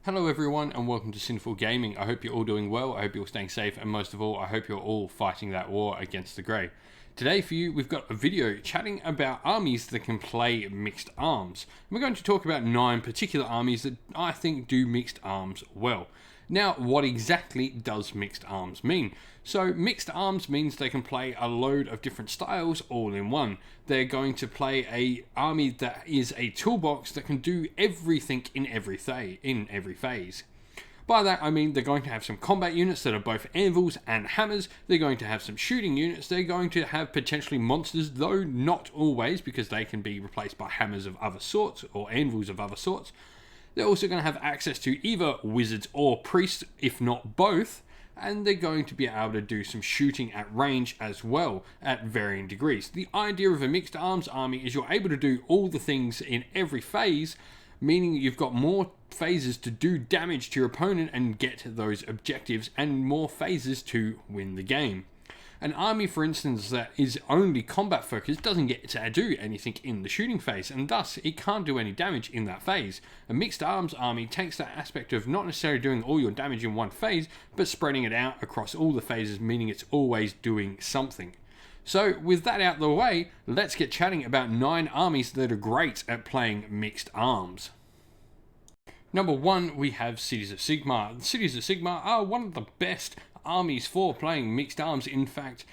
Hello everyone and welcome to Sinful Gaming. I hope you're all doing well, I hope you're all staying safe, and most of all, I hope you're all fighting that war against the Grey. Today for you, we've got a video chatting about armies that can play mixed arms. We're going to talk about 9 particular armies that I think do mixed arms well. Now, what exactly does mixed arms mean? So, mixed arms means they can play a load of different styles all in one. They're going to play a army that is a toolbox that can do everything in every phase. By that I mean they're going to have some combat units that are both anvils and hammers, they're going to have some shooting units, they're going to have potentially monsters, though not always because they can be replaced by hammers of other sorts or anvils of other sorts. They're also going to have access to either wizards or priests, if not both, and they're going to be able to do some shooting at range as well, at varying degrees. The idea of a mixed arms army is you're able to do all the things in every phase, meaning you've got more phases to do damage to your opponent and get those objectives, and more phases to win the game. An army, for instance, that is only combat focused doesn't get to do anything in the shooting phase, and thus it can't do any damage in that phase. A mixed arms army takes that aspect of not necessarily doing all your damage in one phase, but spreading it out across all the phases, meaning it's always doing something. So with that out of the way, let's get chatting about 9 armies that are great at playing mixed arms. Number 1, we have Cities of Sigmar. The Cities of Sigmar are one of the best armies for playing mixed arms. In fact,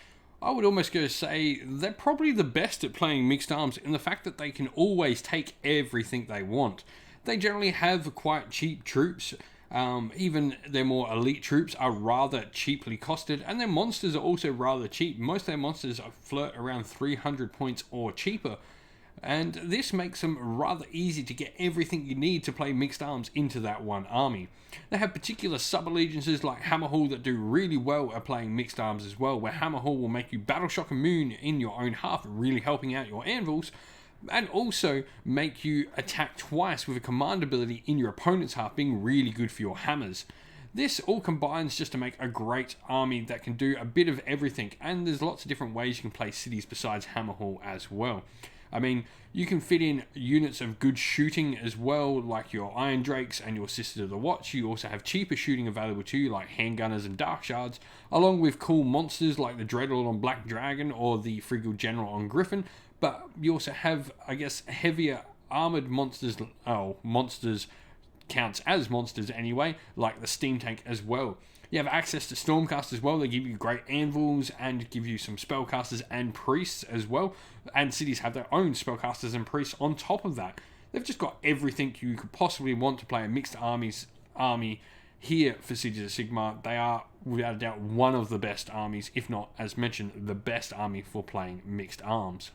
I would almost go to say they're probably the best at playing mixed arms in the fact that they can always take everything they want. They generally have quite cheap troops. Even their more elite troops are rather cheaply costed, and their monsters are also rather cheap. Most of their monsters flirt around 300 points or cheaper, and this makes them rather easy to get everything you need to play mixed arms into that one army. They have particular sub-allegiances like Hammerhall that do really well at playing mixed arms as well, where Hammerhall will make you Battle Shock Immune in your own half, really helping out your anvils, and also make you attack twice with a command ability in your opponent's half, being really good for your hammers. This all combines just to make a great army that can do a bit of everything, and there's lots of different ways you can play cities besides Hammerhall as well. I mean, you can fit in units of good shooting as well, like your Iron Drakes and your Sisters of the Watch. You also have cheaper shooting available to you, like Handgunners and Dark Shards, along with cool monsters like the Dreadlord on Black Dragon or the Frigil General on Griffin. But you also have, I guess, heavier armored monsters. Monsters counts as monsters anyway, like the Steam Tank as well. You have access to Stormcast as well. They give you great anvils and give you some spellcasters and priests as well. And cities have their own spellcasters and priests on top of that. They've just got everything you could possibly want to play a mixed army here for Cities of Sigmar. They are, without a doubt, one of the best armies, if not, as mentioned, the best army for playing mixed arms.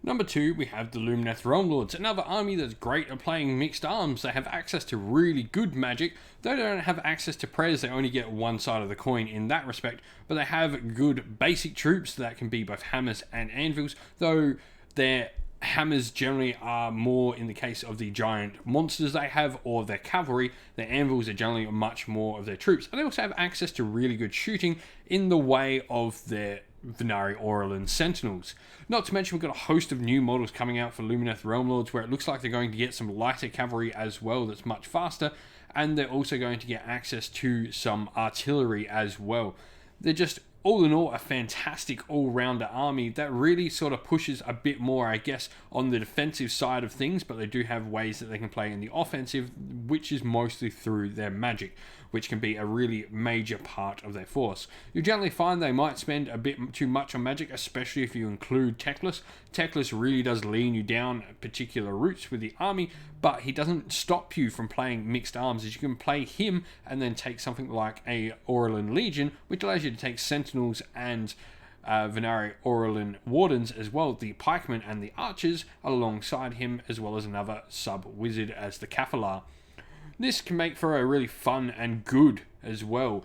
Number 2, we have the Lumineth Realm-Lords, another army that's great at playing mixed arms. They have access to really good magic. Though they don't have access to prayers, they only get one side of the coin in that respect, but they have good basic troops that can be both hammers and anvils, though their hammers generally are more in the case of the giant monsters they have or their cavalry. Their anvils are generally much more of their troops, and they also have access to really good shooting in the way of their Venari Orruk Sentinels. Not to mention, we've got a host of new models coming out for Lumineth Realm-Lords, where it looks like they're going to get some lighter cavalry as well that's much faster, and they're also going to get access to some artillery as well. They're just, all in all, a fantastic all-rounder army that really sort of pushes a bit more, I guess, on the defensive side of things, but they do have ways that they can play in the offensive, which is mostly through their magic, which can be a really major part of their force. You generally find they might spend a bit too much on magic, especially if you include Teclis. Teclis really does lean you down particular routes with the army, but he doesn't stop you from playing mixed arms, as you can play him and then take something like a Orruk Legion, which allows you to take Sentinels and Venari Orruk Wardens as well, the Pikemen and the Archers alongside him, as well as another sub-wizard as the Kafalar. This can make for a really fun and good as well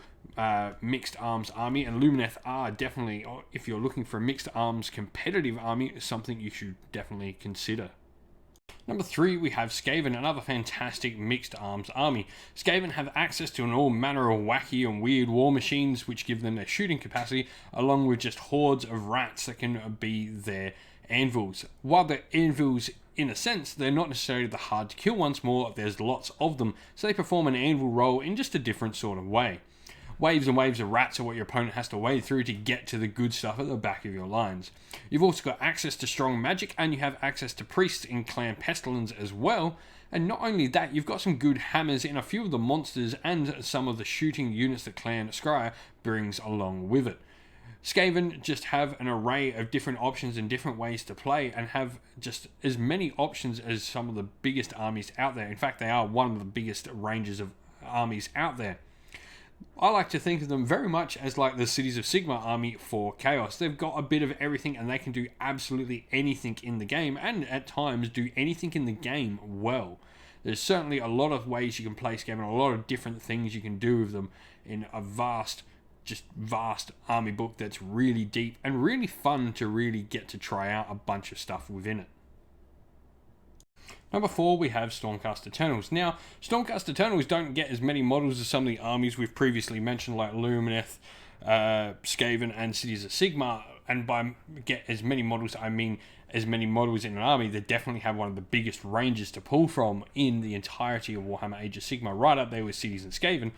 mixed arms army, and Lumineth are definitely, if you're looking for a mixed arms competitive army, something you should definitely consider. Number 3, we have Skaven, another fantastic mixed arms army. Skaven have access to an all manner of wacky and weird war machines which give them their shooting capacity, along with just hordes of rats that can be their anvils. While the anvils in a sense, they're not necessarily the hard to kill ones, more there's lots of them, so they perform an anvil roll in just a different sort of way. Waves and waves of rats are what your opponent has to wade through to get to the good stuff at the back of your lines. You've also got access to strong magic, and you have access to priests in Clan Pestilence as well. And not only that, you've got some good hammers in a few of the monsters and some of the shooting units that Clan Scryer brings along with it. Skaven just have an array of different options and different ways to play, and have just as many options as some of the biggest armies out there. In fact, they are one of the biggest ranges of armies out there. I like to think of them very much as like the Cities of Sigmar army for Chaos. They've got a bit of everything, and they can do absolutely anything in the game, and at times do anything in the game well. There's certainly a lot of ways you can play Skaven, a lot of different things you can do with them in a vast army book that's really deep and really fun to really get to try out a bunch of stuff within it. Number 4, we have Stormcast Eternals. Now, Stormcast Eternals don't get as many models as some of the armies we've previously mentioned, like Lumineth, Skaven, and Cities of Sigmar. And by get as many models, I mean as many models in an army. They definitely have one of the biggest ranges to pull from in the entirety of Warhammer Age of Sigmar, right up there with Cities and Skaven.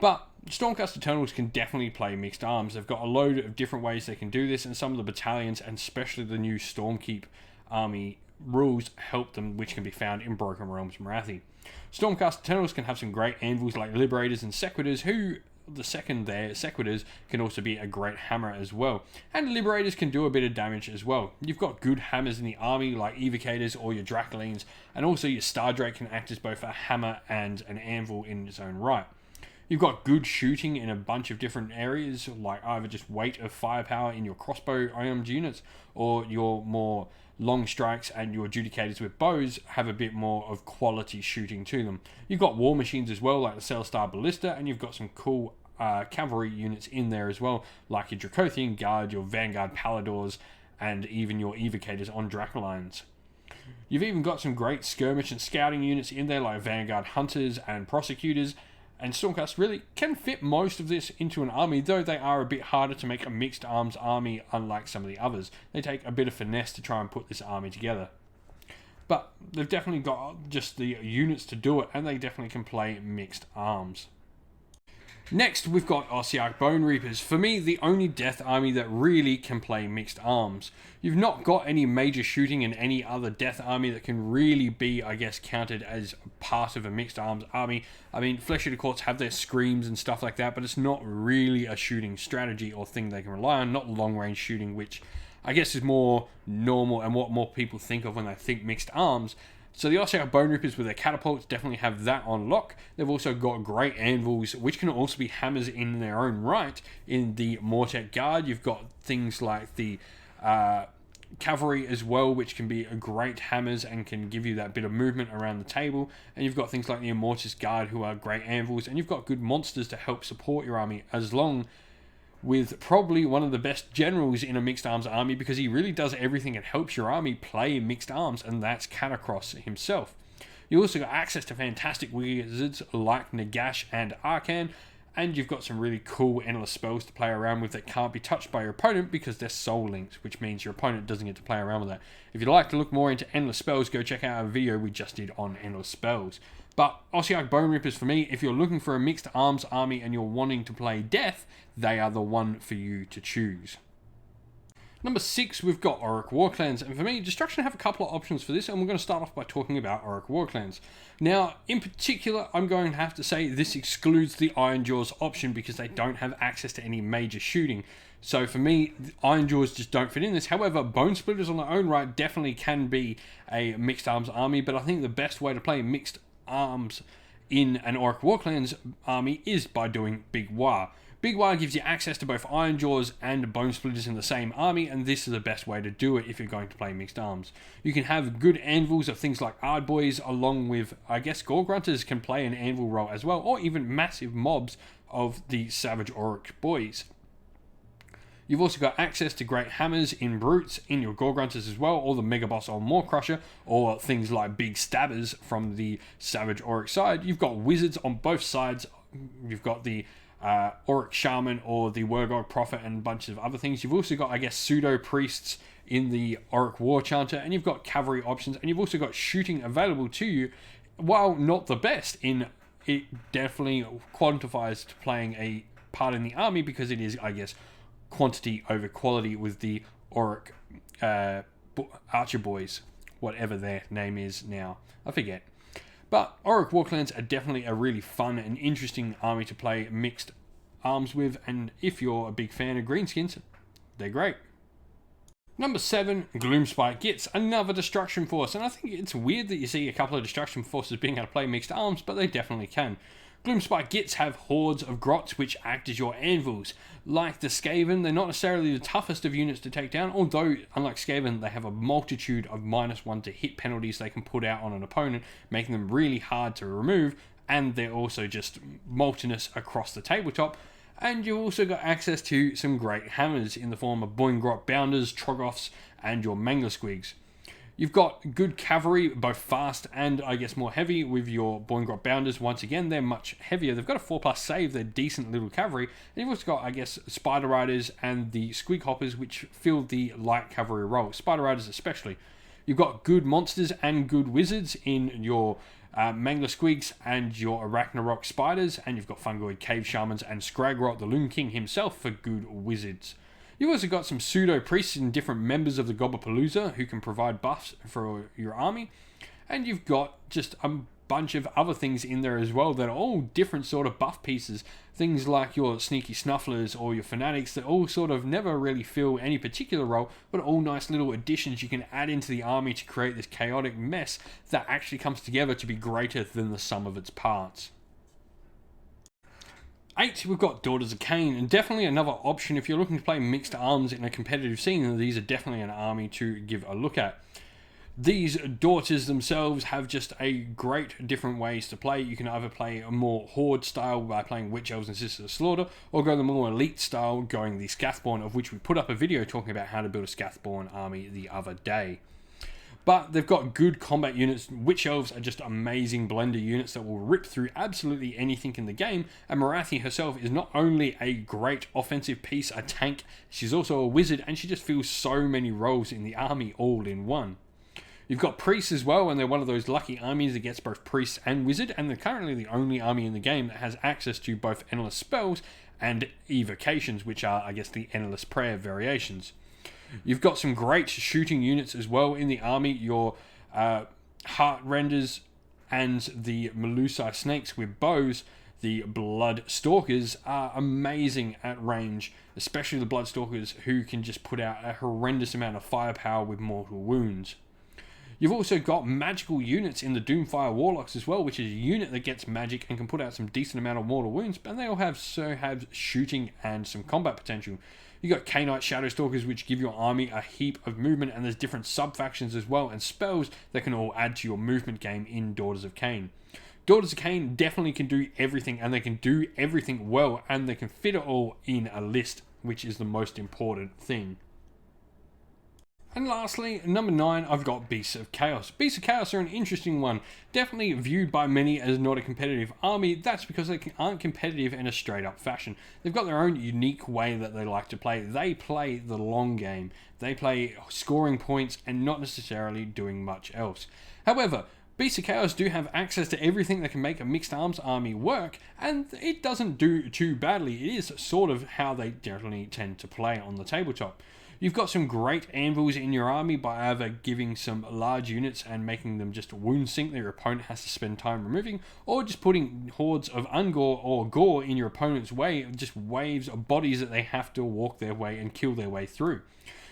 But Stormcast Eternals can definitely play mixed arms. They've got a load of different ways they can do this, and some of the battalions, and especially the new Stormkeep army rules, help them, which can be found in Broken Realms Morathi. Stormcast Eternals can have some great anvils like Liberators and Sequitors, who, the second there, Sequitors, can also be a great hammer as well. And Liberators can do a bit of damage as well. You've got good hammers in the army like Evocators or your Dracolines, and also your Stardrake can act as both a hammer and an anvil in its own right. You've got good shooting in a bunch of different areas, like either just weight of firepower in your crossbow armed units, or your more long strikes and your Judicators with bows have a bit more of quality shooting to them. You've got war machines as well, like the Cellstar Ballista, and you've got some cool cavalry units in there as well, like your Dracothian Guard, your Vanguard Paladors, and even your Evocators on Dracolines. You've even got some great skirmish and scouting units in there, like Vanguard Hunters and Prosecutors, and Stormcast really can fit most of this into an army, though they are a bit harder to make a mixed arms army, unlike some of the others. They take a bit of finesse to try and put this army together. But they've definitely got just the units to do it, and they definitely can play mixed arms. Next, we've got Ossiarch Bonereapers. For me, the only death army that really can play mixed arms. You've not got any major shooting in any other death army that can really be, I guess, counted as part of a mixed arms army. I mean, Flesh Eater Courts have their screams and stuff like that, but it's not really a shooting strategy or thing they can rely on, not long-range shooting, which I guess is more normal and what more people think of when they think mixed arms. So the Ossiarch Bonereapers with their catapults definitely have that on lock. They've also got great anvils, which can also be hammers in their own right. In the Mortek Guard, you've got things like the cavalry as well, which can be great hammers and can give you that bit of movement around the table. And you've got things like the Immortus Guard, who are great anvils, and you've got good monsters to help support your army, as long with probably one of the best generals in a mixed arms army, because he really does everything and helps your army play mixed arms, and that's Catacross himself. You also got access to fantastic wizards like Nagash and Arcan, and you've got some really cool endless spells to play around with that can't be touched by your opponent because they're soul linked, which means your opponent doesn't get to play around with that. If you'd like to look more into endless spells, go check out our video we just did on endless spells. But Ossiarch Bonereapers, for me, if you're looking for a mixed arms army and you're wanting to play death, they are the one for you to choose. Number 6, we've got Orruk Warclans, and for me, Destruction have a couple of options for this, and we're going to start off by talking about Orruk Warclans. Now, in particular, I'm going to have to say this excludes the Ironjaws option because they don't have access to any major shooting. So for me, Ironjaws just don't fit in this. However, Bone Splitters on their own right definitely can be a mixed arms army, but I think the best way to play mixed arms in an Orruk Warclans army is by doing Big War. Big War gives you access to both Ironjaws and Bone Splitters in the same army, and this is the best way to do it if you're going to play mixed arms. You can have good anvils of things like Ardboys, along with, I guess, Gore Grunters can play an anvil role as well, or even massive mobs of the Savage Orruk boys. You've also got access to great hammers in Brutes, in your Gore Grunters as well, or the Mega Boss or Maw Crusher, or things like Big Stabbers from the Savage Orruk side. You've got wizards on both sides. You've got the Orruk Shaman or the Wargog Prophet and a bunch of other things. You've also got, I guess, pseudo priests in the Orruk War Chanter, and you've got cavalry options, and you've also got shooting available to you. While not the best, it definitely quantifies to playing a part in the army, because it is, I guess, quantity over quality with the Orruk Archer Boys, whatever their name is now, I forget. But Orruk Warclans are definitely a really fun and interesting army to play mixed arms with, and if you're a big fan of greenskins, they're great. Number 7, Gloomspite Gitz, another destruction force, and I think it's weird that you see a couple of destruction forces being able to play mixed arms, but they definitely can. Gloomspite Gitz have hordes of grots which act as your anvils. Like the Skaven, they're not necessarily the toughest of units to take down, although, unlike Skaven, they have a multitude of -1 to hit penalties they can put out on an opponent, making them really hard to remove, and they're also just molteness across the tabletop. And you've also got access to some great hammers in the form of Boingrot Bounders, Troggoths, and your Mangler-Squigs. You've got good cavalry, both fast and, I guess, more heavy with your Boingrot Bounders. Once again, they're much heavier. They've got a 4+ save. They're decent little cavalry. And you've also got, I guess, Spider Riders and the Squig Hoppers, which fill the light cavalry role. Spider Riders especially. You've got good monsters and good wizards in your Mangler Squigs and your Arachnarok Spiders, and you've got Fungoid Cave Shamans and Scragrot the Loon King himself for good wizards. You've also got some pseudo priests and different members of the Gobblepalooza who can provide buffs for your army, and you've got just a bunch of other things in there as well that are all different sort of buff pieces. Things like your Sneaky Snufflers or your Fanatics that all sort of never really fill any particular role, but all nice little additions you can add into the army to create this chaotic mess that actually comes together to be greater than the sum of its parts. 8, we've got Daughters of Khaine, and definitely another option if you're looking to play mixed arms in a competitive scene. These are definitely an army to give a look at. These daughters themselves have just a great different ways to play. You can either play a more horde style by playing Witch Elves and Sisters of Slaughter, or go the more elite style going the Scathborn, of which we put up a video talking about how to build a Scathborn army the other day. But they've got good combat units. Witch Elves are just amazing blender units that will rip through absolutely anything in the game, and Morathi herself is not only a great offensive piece, a tank, she's also a wizard, and she just fills so many roles in the army all in one. You've got priests as well, and they're one of those lucky armies that gets both priests and wizard, and they're currently the only army in the game that has access to both endless spells and evocations, which are, I guess, the endless prayer variations. You've got some great shooting units as well in the army, your Heart Renders and the Melusai Snakes with bows. The Blood Stalkers are amazing at range, especially the Blood Stalkers, who can just put out a horrendous amount of firepower with mortal wounds. You've also got magical units in the Doomfire Warlocks as well, which is a unit that gets magic and can put out some decent amount of mortal wounds, but they all have shooting and some combat potential. You've got Khainite Shadowstalkers, which give your army a heap of movement, and there's different sub-factions as well, and spells that can all add to your movement game in Daughters of Khaine. Daughters of Khaine definitely can do everything, and they can do everything well, and they can fit it all in a list, which is the most important thing. And lastly, number 9, I've got Beasts of Chaos. Beasts of Chaos are an interesting one, definitely viewed by many as not a competitive army. That's because they aren't competitive in a straight up fashion. They've got their own unique way that they like to play. They play the long game. They play scoring points and not necessarily doing much else. However, Beasts of Chaos do have access to everything that can make a mixed arms army work, and it doesn't do too badly. It is sort of how they generally tend to play on the tabletop. You've got some great anvils in your army by either giving some large units and making them just wound sink that your opponent has to spend time removing, or just putting hordes of Ungor or Gore in your opponent's way, just waves of bodies that they have to walk their way and kill their way through.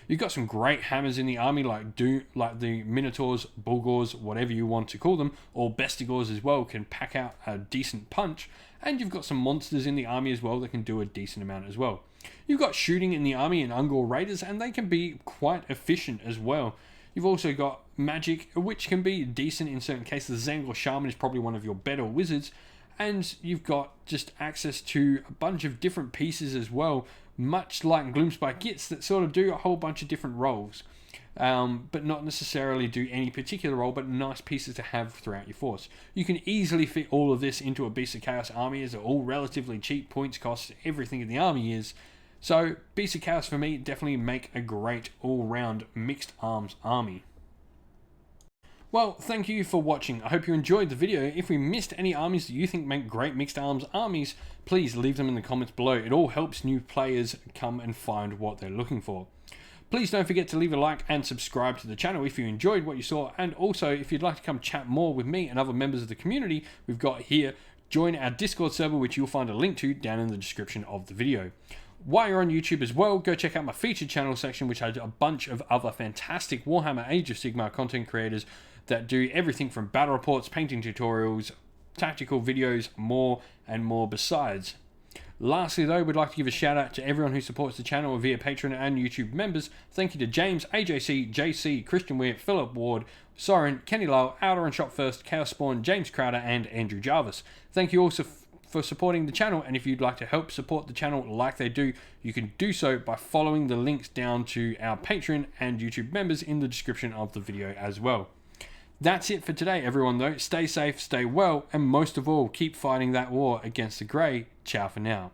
You've got some great hammers in the army like the Minotaurs, Bulgors, whatever you want to call them, or Bestigors as well can pack out a decent punch, and you've got some monsters in the army as well that can do a decent amount as well. You've got shooting in the army and Ungor Raiders, and they can be quite efficient as well. You've also got magic, which can be decent in certain cases. The Zangor Shaman is probably one of your better wizards, and you've got just access to a bunch of different pieces as well, much like Gloomspite Gitz, that sort of do a whole bunch of different roles. but not necessarily do any particular role, but nice pieces to have throughout your force. You can easily fit all of this into a Beast of Chaos army, as they're all relatively cheap, points cost, everything in the army is. So Beast of Chaos for me definitely make a great all-round mixed arms army. Well, thank you for watching. I hope you enjoyed the video. If we missed any armies that you think make great mixed arms armies, please leave them in the comments below. It all helps new players come and find what they're looking for. Please don't forget to leave a like and subscribe to the channel if you enjoyed what you saw, and also if you'd like to come chat more with me and other members of the community we've got here, join our Discord server, which you'll find a link to down in the description of the video. While you're on YouTube as well, go check out my featured channel section, which has a bunch of other fantastic Warhammer Age of Sigmar content creators that do everything from battle reports, painting tutorials, tactical videos, more and more besides. Lastly though, we'd like to give a shout out to everyone who supports the channel via Patreon and YouTube members. Thank you to James, AJC, JC, Christian Weir, Philip Ward, Soren, Kenny Lyle, Outer and Shop First, Chaos Spawn, James Crowder and Andrew Jarvis. Thank you also for supporting the channel, and if you'd like to help support the channel like they do, you can do so by following the links down to our Patreon and YouTube members in the description of the video as well. That's it for today, everyone, though. Stay safe, stay well, and most of all, keep fighting that war against the Grey. Ciao for now.